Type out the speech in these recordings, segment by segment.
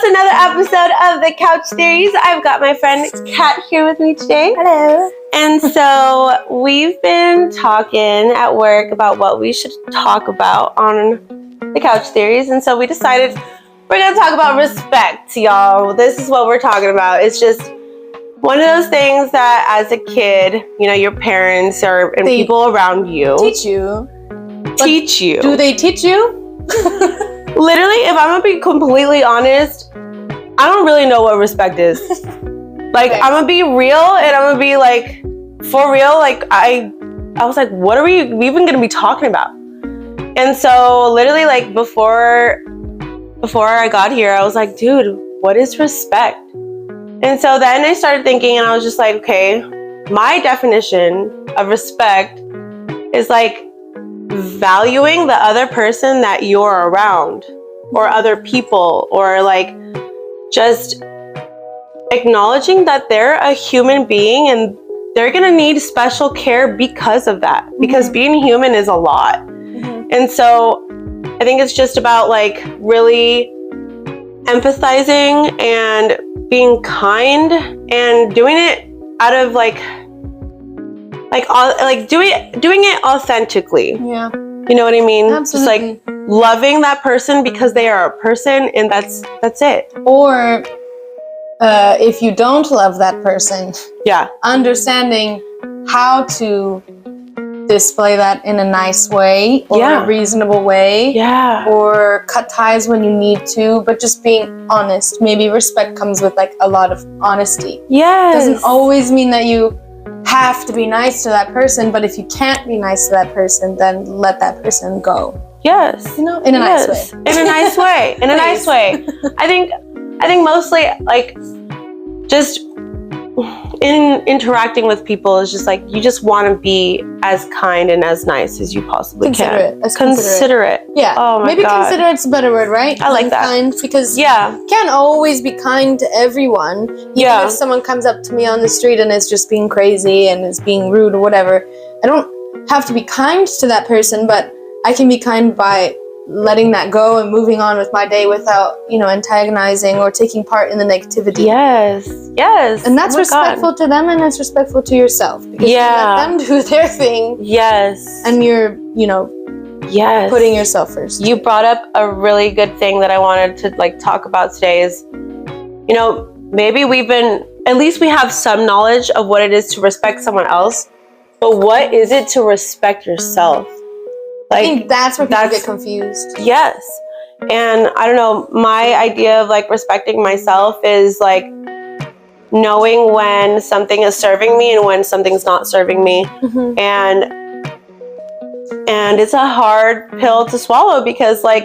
to another episode of the Couch Theories. I've got my friend Kat here with me today. Hello. And so we've been talking at work about what we should talk about on the Couch Theories. And so we decided we're going to talk about respect, y'all. This is what we're talking about. It's just one of those things that as a kid, you know, your parents and people around you teach you. Do they teach you? Literally, if I'm gonna be completely honest, I don't really know what respect is. Like, okay. I'm gonna be real, and I'm gonna be like, for real. Like, I was like, what are we even gonna be talking about? And so, literally, like before I got here, I was like, dude, what is respect? And so then I started thinking, and I was just like, okay, my definition of respect is like valuing the other person that you're around, or other people, or like just acknowledging that they're a human being and they're gonna need special care because of that, because being human is a lot. And so I think it's just about like really empathizing and being kind and doing it out of doing it authentically. Yeah. You know what I mean? Absolutely. Just like loving that person because they are a person, and that's it. Or if you don't love that person, yeah, understanding how to display that in a nice way, or a reasonable way, or cut ties when you need to, but just being honest. Maybe respect comes with like a lot of honesty. Yes. Doesn't always mean that you have to be nice to that person, but if you can't be nice to that person, then let that person go. Yes. You know, in a nice way. In a nice way. In a nice way. I think mostly like just in interacting with people is just like you just want to be as kind and as nice as you possibly can. Considerate. Yeah. Oh my Maybe God. Considerate's a better word, right? I like that. Kind, because you can't always be kind to everyone. Even if someone comes up to me on the street and is just being crazy and is being rude or whatever, I don't have to be kind to that person, but I can be kind by letting that go and moving on with my day without, antagonizing or taking part in the negativity. Yes. And that's respectful to them, and that's respectful to yourself. Because you let them do their thing. Yes. And you're, putting yourself first. You brought up a really good thing that I wanted to talk about today is, maybe at least we have some knowledge of what it is to respect someone else, but what is it to respect yourself? I think that's where people get confused. Yes. And I don't know, my idea of respecting myself is knowing when something is serving me and when something's not serving me. And it's a hard pill to swallow because a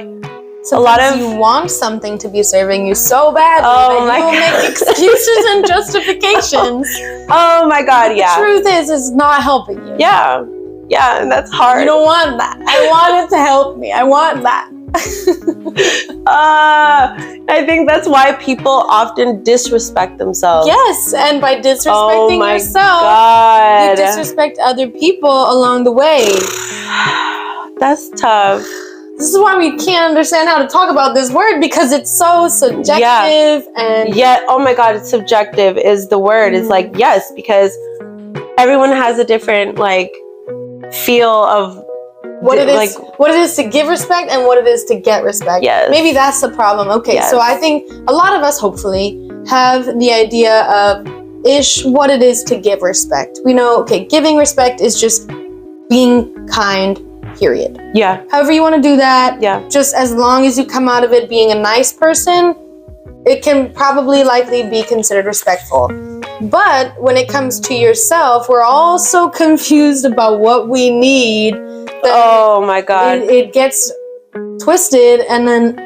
lot of you want something to be serving you so badly that you will make excuses and justifications. Oh my God, yeah. The truth is it's not helping you. Yeah, and that's hard. You don't want that. I want it to help me. I want that. I think that's why people often disrespect themselves. Yes, and by disrespecting yourself, you disrespect other people along the way. That's tough. This is why we can't understand how to talk about this word, because it's so subjective and oh my God, it's subjective is the word. It's yes, because everyone has a different feel of what it is to give respect and what it is to get respect. Yes. Maybe that's the problem. Okay, so I think a lot of us hopefully have the idea of what it is to give respect. We know, giving respect is just being kind, period. Yeah. However you want to do that, just as long as you come out of it being a nice person, it can probably likely be considered respectful. But when it comes to yourself, we're all so confused about what we need. Oh my God. It gets twisted, and then,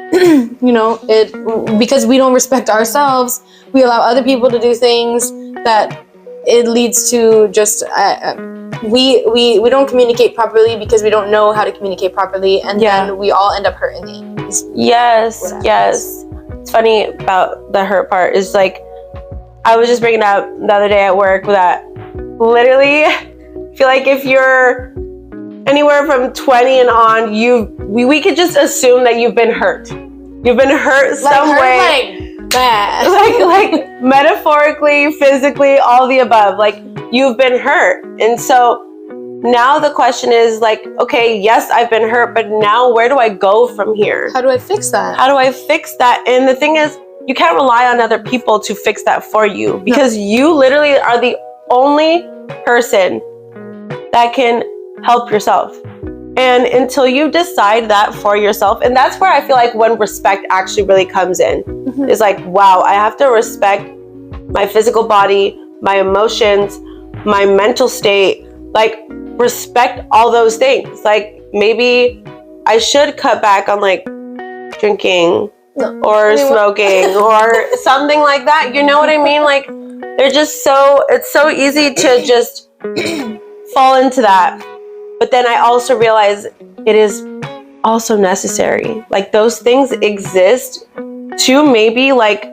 because we don't respect ourselves, we allow other people to do things that it leads to just, we don't communicate properly because we don't know how to communicate properly, and then we all end up hurting it. Yes. It's funny about the hurt part is I was just bringing it up the other day at work that literally I feel like if you're anywhere from 20 and on, we could just assume that you've been hurt. You've been hurt some way. bad. like metaphorically, physically, all the above. Like, you've been hurt. And so now the question is like, okay, yes, I've been hurt, but now where do I go from here? How do I fix that? How do I fix that? And the thing is, you can't rely on other people to fix that for you, because you literally are the only person that can help yourself. And until you decide that for yourself, and that's where I feel like when respect actually really comes in, is like, wow, I have to respect my physical body, my emotions, my mental state, like respect all those things. Like, maybe I should cut back on like drinking or smoking or something like that. You know what I mean? Like, they're just it's so easy to just fall into that. But then I also realize it is also necessary. Like, those things exist to maybe like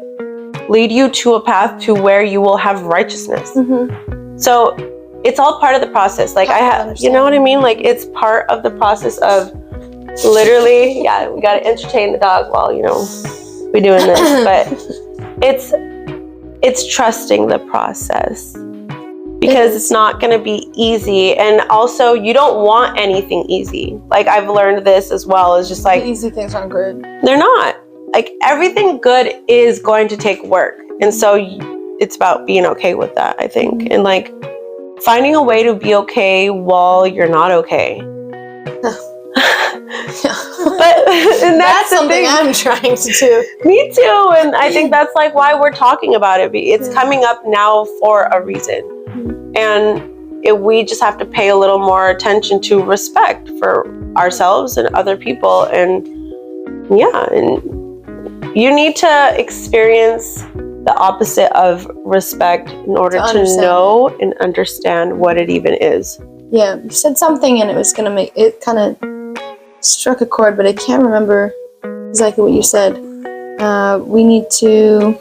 lead you to a path to where you will have righteousness. So it's all part of the process. Like, you know what I mean? Like, it's part of the process of literally, we got to entertain the dog while, you know, we're doing this. But it's trusting the process. Because it's not going to be easy. And also, you don't want anything easy. Like, I've learned this as well. It's just like, the easy things aren't good. They're not. Like, everything good is going to take work. And so it's about being okay with that, I think. And like finding a way to be okay while you're not okay. But and that's something I'm trying to do. Me too. And I think that's like why we're talking about it. It's coming up now for a reason. And we just have to pay a little more attention to respect for ourselves and other people. And and you need to experience the opposite of respect in order to know and understand what it even is. Yeah, you said something and it was going to make it kind of struck a chord, but I can't remember exactly what you said. We need to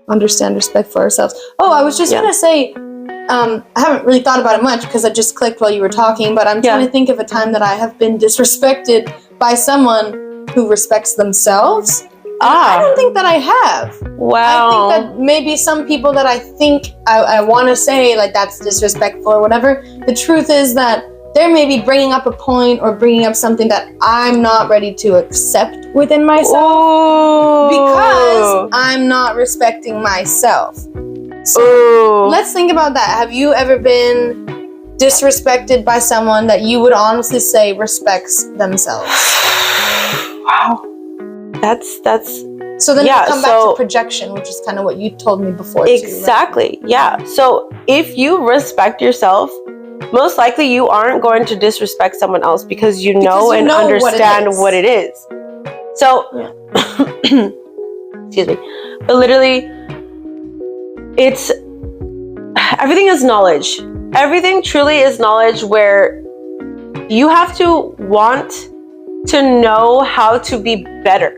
understand respect for ourselves. Oh, I was just going to say, I haven't really thought about it much because it just clicked while you were talking, but I'm trying to think of a time that I have been disrespected by someone who respects themselves. I don't think that I have. Wow. I think that maybe some people that I think I want to say like that's disrespectful or whatever, the truth is that they're maybe bringing up a point or bringing up something that I'm not ready to accept within myself because I'm not respecting myself. So let's think about that. Have you ever been disrespected by someone that you would honestly say respects themselves? Wow. That's so then we come back to projection, which is kind of what you told me before. Exactly. Too, right? Yeah. So if you respect yourself, most likely you aren't going to disrespect someone else because you know and understand what it is. So excuse me. But literally, it's everything is knowledge. Everything truly is knowledge, where you have to want to know how to be better.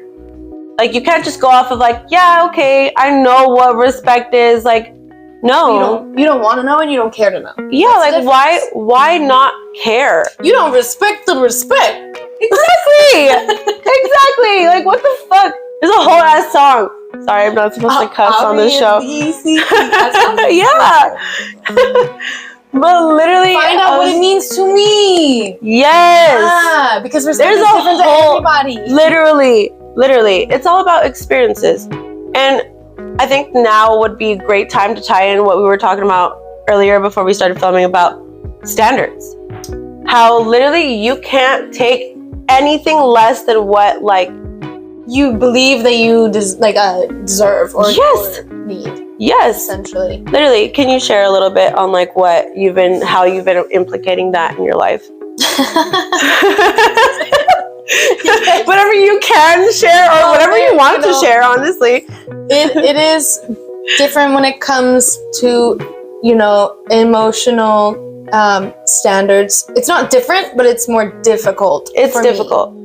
Like, you can't just go off of like, yeah, okay, I know what respect is. Like, no. You don't want to know and you don't care to know. Yeah, that's like why not care? You don't respect the respect. Exactly. Exactly. Like, what the fuck? There's a whole ass song. Sorry, I'm not supposed to cuss on this show. Yeah. But literally, find out what it means to me. Yes. Because respect is different to everybody. Literally, it's all about experiences. And I think now would be a great time to tie in what we were talking about earlier before we started filming about standards. How literally you can't take anything less than what like you believe that you deserve or need. Yes, essentially. Literally, can you share a little bit on like how you've been implicating that in your life? Whatever you can share or whatever you want to share, honestly. It is different when it comes to, emotional standards. It's not different, but it's more difficult. It's difficult.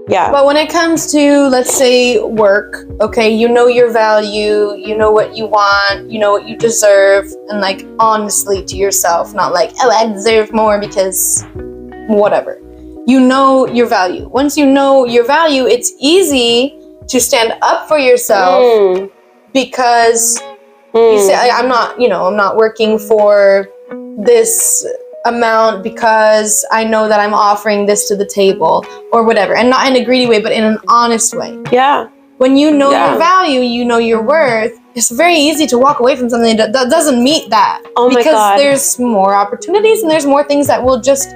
Yeah. But when it comes to, let's say, work, okay, you know your value, you know what you want, you know what you deserve, and like honestly to yourself, not like, oh, I deserve more because whatever. You know your value. Once you know your value, it's easy to stand up for yourself because you say, I'm not working for this amount because I know that I'm offering this to the table or whatever, and not in a greedy way, but in an honest way. Yeah. When you know your value, you know your worth, it's very easy to walk away from something that doesn't meet that. Oh my God. Because there's more opportunities and there's more things that will just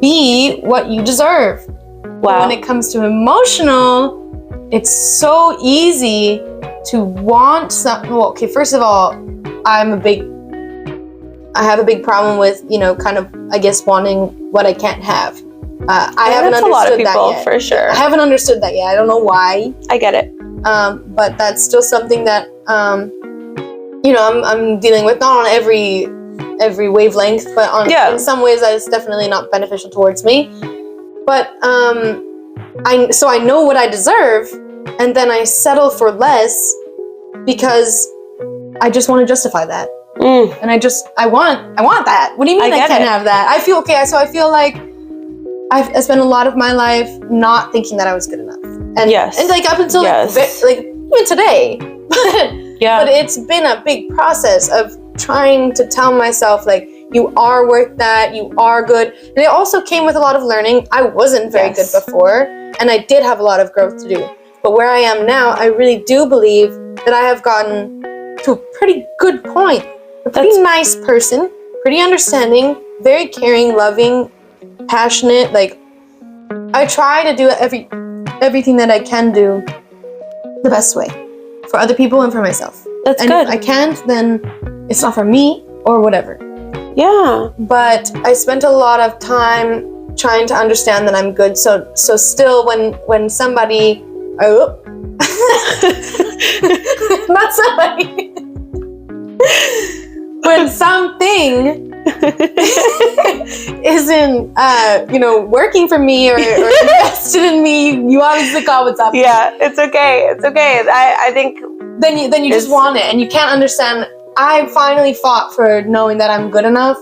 be what you deserve. Wow. But when it comes to emotional, it's so easy to want something. Well, okay, first of all, I have a big problem with, kind of, I guess, wanting what I can't have. I haven't understood a lot of people, that yet. for sure. I haven't understood that yet. I don't know why. I get it. But that's still something that, I'm dealing with, not on every wavelength, but in some ways that is definitely not beneficial towards me. But I know what I deserve, and then I settle for less because I just want to justify that. And I want that. What do you mean I can't have that? I feel okay. So I feel like I spent a lot of my life not thinking that I was good enough. And like up until like even today. But it's been a big process of trying to tell myself, like, you are worth that, you are good. And it also came with a lot of learning. I wasn't very good before, and I did have a lot of growth to do. But where I am now, I really do believe that I have gotten to a pretty good point. A pretty nice person, pretty understanding, very caring, loving, passionate. Like, I try to do everything that I can do the best way for other people and for myself. That's good. If I can't, then it's not for me or whatever. Yeah. But I spent a lot of time trying to understand that I'm good. So still when somebody, not somebody. When something isn't, working for me or invested in me, you obviously call what's up. Yeah, it's okay. It's okay. I think then you just want it, and you can't understand. I finally fought for knowing that I'm good enough.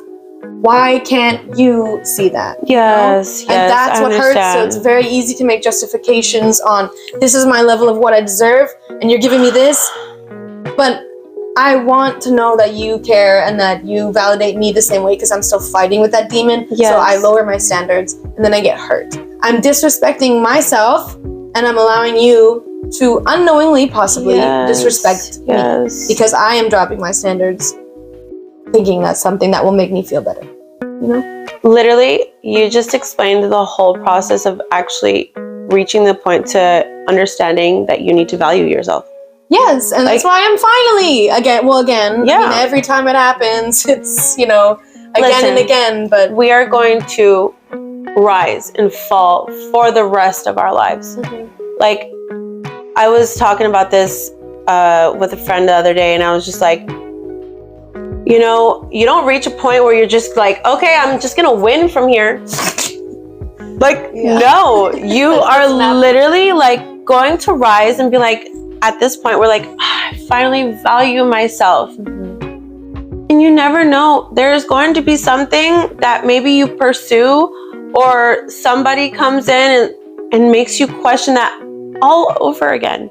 Why can't you see that? Yes, and that's what hurts. So it's very easy to make justifications on, this is my level of what I deserve, and you're giving me this, but I want to know that you care and that you validate me the same way, because I'm still fighting with that demon. Yes. So I lower my standards and then I get hurt. I'm disrespecting myself, and I'm allowing you to unknowingly possibly disrespect me because I am dropping my standards, thinking that's something that will make me feel better. Literally, you just explained the whole process of actually reaching the point to understanding that you need to value yourself. Yes, and that's why I'm finally, again, every time it happens, it's, again and again, but we are going to rise and fall for the rest of our lives. Like, I was talking about this with a friend the other day, and I was just like, you don't reach a point where you're just like, okay, I'm just going to win from here. Like, no, you are literally like going to rise and be like, at this point, we're like, I finally value myself. And you never know. There's going to be something that maybe you pursue, or somebody comes in and makes you question that all over again.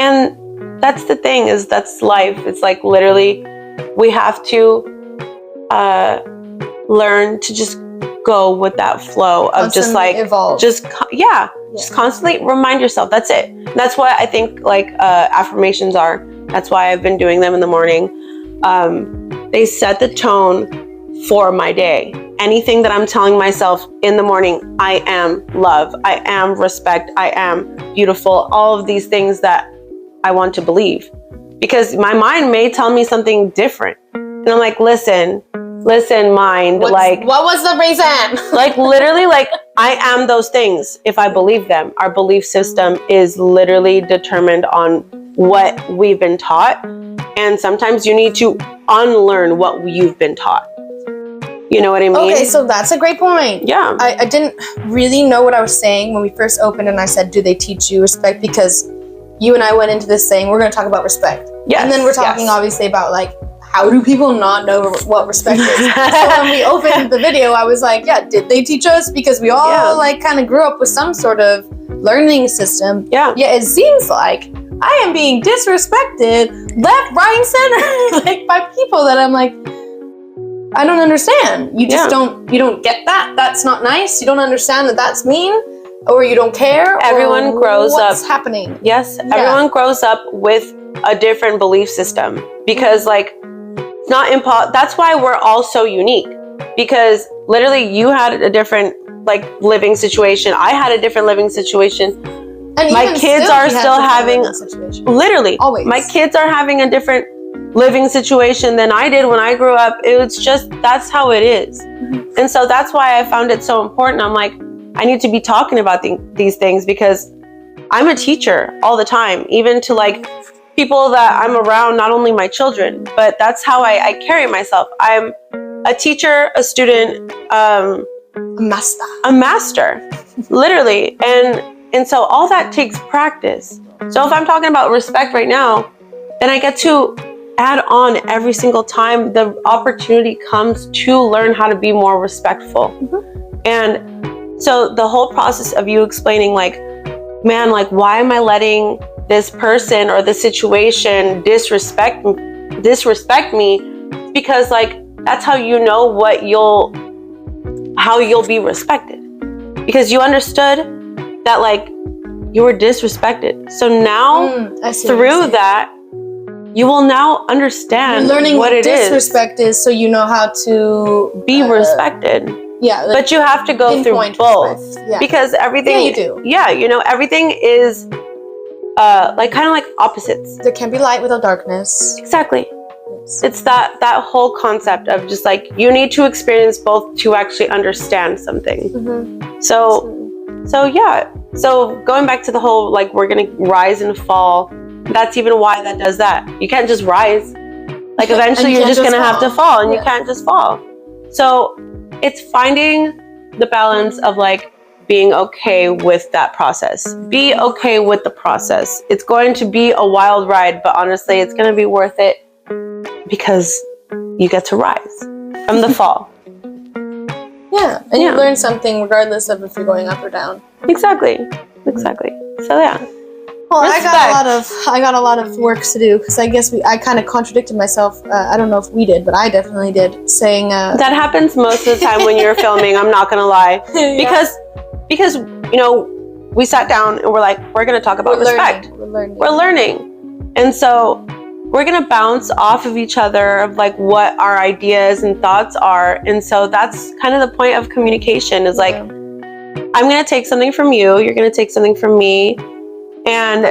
And that's the thing, is that's life. It's like, literally, we have to learn to just go with that flow of just like evolve. Just constantly remind yourself. That's it. That's what I think affirmations are. That's why I've been doing them in the morning. They set the tone for my day. Anything that I'm telling myself in the morning, I am love, I am respect, I am beautiful, all of these things that I want to believe, because my mind may tell me something different, and I'm like, listen mind, what was the reason? Like, literally, like, I am those things if I believe them. Our belief system is literally determined on what we've been taught, and sometimes you need to unlearn what you've been taught. You know what I mean? Okay, so that's a great point. Yeah. I didn't really know what I was saying when we first opened, and I said, do they teach you respect? Because you and I went into this saying, we're going to talk about respect. Yes. And then we're talking obviously about, like, how do people not know what respect is? So when we opened the video, I was like, did they teach us? Because we all kind of grew up with some sort of learning system. Yeah, it seems like I am being disrespected left, right, and center, like by people that I'm like, I don't understand. You just you don't get that. That's not nice. You don't understand that that's mean, or you don't care. Everyone grows up. What's happening? Yes, everyone grows up with a different belief system because, like, it's not that's why we're all so unique. Because literally, you had a different like living situation. I had a different living situation. And my kids are still having literally. Always. My kids are having a different living situation than I did when I grew up. It was just, that's how it is. Mm-hmm. And so that's why I found it so important. I'm like, I need to be talking about these things because I'm a teacher all the time, even to like people that I'm around, not only my children, but that's how I carry myself. I'm a teacher, a student, a master, literally. And so all that takes practice. So if I'm talking about respect right now, then I get to add on every single time the opportunity comes to learn how to be more respectful. Mm-hmm. And so the whole process of you explaining like, man, like, why am I letting this person or the situation disrespect me? Because like, that's how you know how you'll be respected. Because you understood that like you were disrespected. So now through that, you will now understand what it is. Disrespect is so you know how to be respected. Yeah. Like, but you have to go through both. Yeah. Because everything, you do. Yeah, you know, everything is like kind of like opposites. There can be light without darkness. Exactly. Yes. It's that whole concept of just like, you need to experience both to actually understand something. Mm-hmm. So yeah. So going back to the whole, like, we're going to rise and fall. That's even why that does that. You can't just rise. Like, eventually you're just going to have to fall, and you can't just fall. So it's finding the balance of like being okay with that process. Be okay with the process. It's going to be a wild ride, but honestly, it's going to be worth it because you get to rise from the fall. Yeah, and you learn something regardless of if you're going up or down. Exactly. So yeah. Well, I got a lot of work to do because I guess I kind of contradicted myself. I don't know if we did, but I definitely did. Saying that happens most of the time when you're filming. I'm not gonna lie, because you know, we sat down and we're like, we're gonna talk about respect. We're learning, and so we're gonna bounce off of each other of like what our ideas and thoughts are, and so that's kind of the point of communication. Is like, I'm gonna take something from you, you're gonna take something from me. And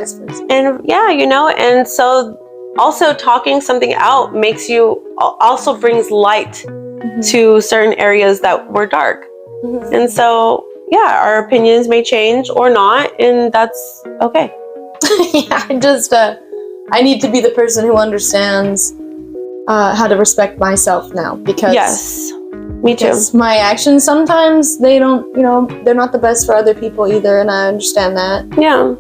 yeah, you know, and so also talking something out also brings light to certain areas that were dark. Mm-hmm. And so, yeah, our opinions may change or not, and that's okay. I need to be the person who understands how to respect myself now, because yes, me too. My actions sometimes they're not the best for other people either, and I understand that. Yeah.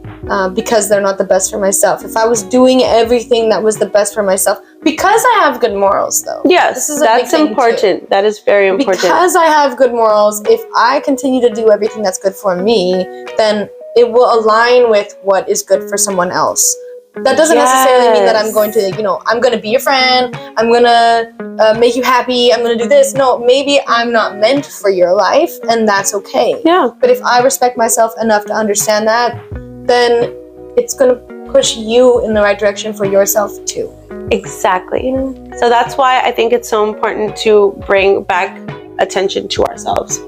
Because they're not the best for myself. If I was doing everything that was the best for myself, because I have good morals, though. Yes, that's important. That is very important. Because I have good morals, if I continue to do everything that's good for me, then it will align with what is good for someone else. That doesn't necessarily mean that I'm going to, I'm going to be your friend. I'm going to make you happy. I'm going to do this. No, maybe I'm not meant for your life, and that's okay. Yeah. But if I respect myself enough to understand that, then it's going to push you in the right direction for yourself too. Exactly. So that's why I think it's so important to bring back attention to ourselves.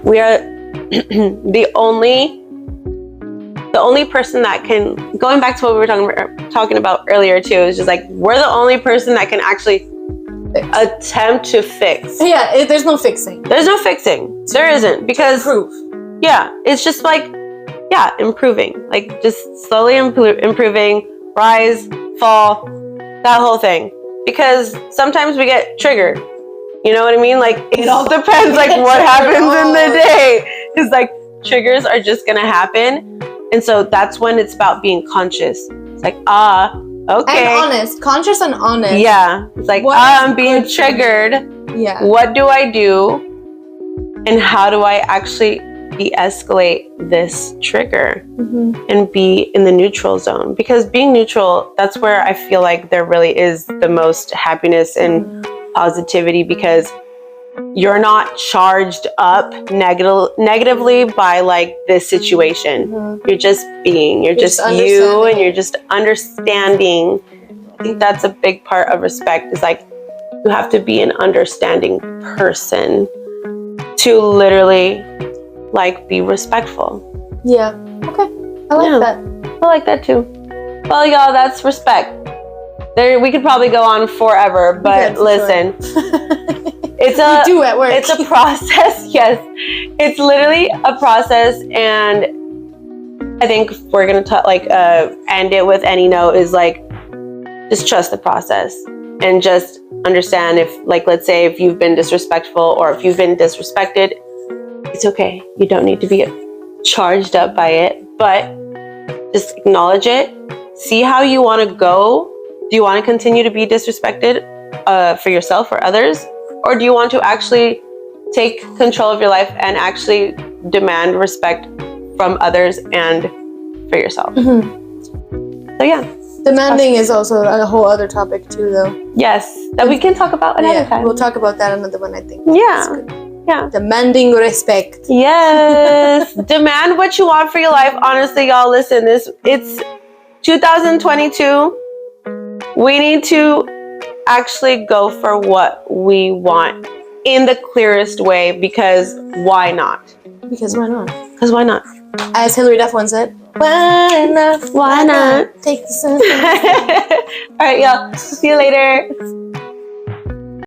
We are the only person that can, going back to what we were talking about earlier too, is just like, we're the only person that can actually attempt to fix. Yeah, there's no fixing. There isn't, because improve. Yeah, it's just like, improving, like just slowly improving, rise, fall, that whole thing. Because sometimes we get triggered, you know what I mean? Like, it all depends, like what happens in the day. It's like, triggers are just gonna happen. And so that's when it's about being conscious. It's like, okay. And honest, conscious and honest. Yeah, it's like, I'm being triggered. Yeah. What do I do? And how do I actually de-escalate this trigger Mm-hmm. and be in the neutral zone. Because being neutral, that's where I feel like there really is the most happiness and positivity, because you're not charged up negatively by like this situation. Mm-hmm. You're just being, you're just you, and you're just understanding. I think that's a big part of respect, is like you have to be an understanding person to literally like be respectful. Yeah. Okay. I like that. I like that too. Well, y'all, that's respect. There, we could probably go on forever, but listen, it's a we do at work. It's a process. Yes, it's literally a process, and I think we're gonna end it with any note is like, just trust the process and just understand if, like, let's say if you've been disrespectful or if you've been disrespected, it's okay. You don't need to be charged up by it, but just acknowledge it. See how you want to go. Do you want to continue to be disrespected for yourself or others? Or do you want to actually take control of your life and actually demand respect from others and for yourself? So yeah. Demanding is also a whole other topic too, though. Yes, that we can talk about another time. We'll talk about that another one, I think. Yeah. Yeah. Demanding respect. Yes. Demand what you want for your life. Honestly, y'all, listen, it's 2022. We need to actually go for what we want in the clearest way, because why not? Because why not? Because why not? As Hillary Duff once said, why not? Why not? Take the sun. All right, y'all. See you later.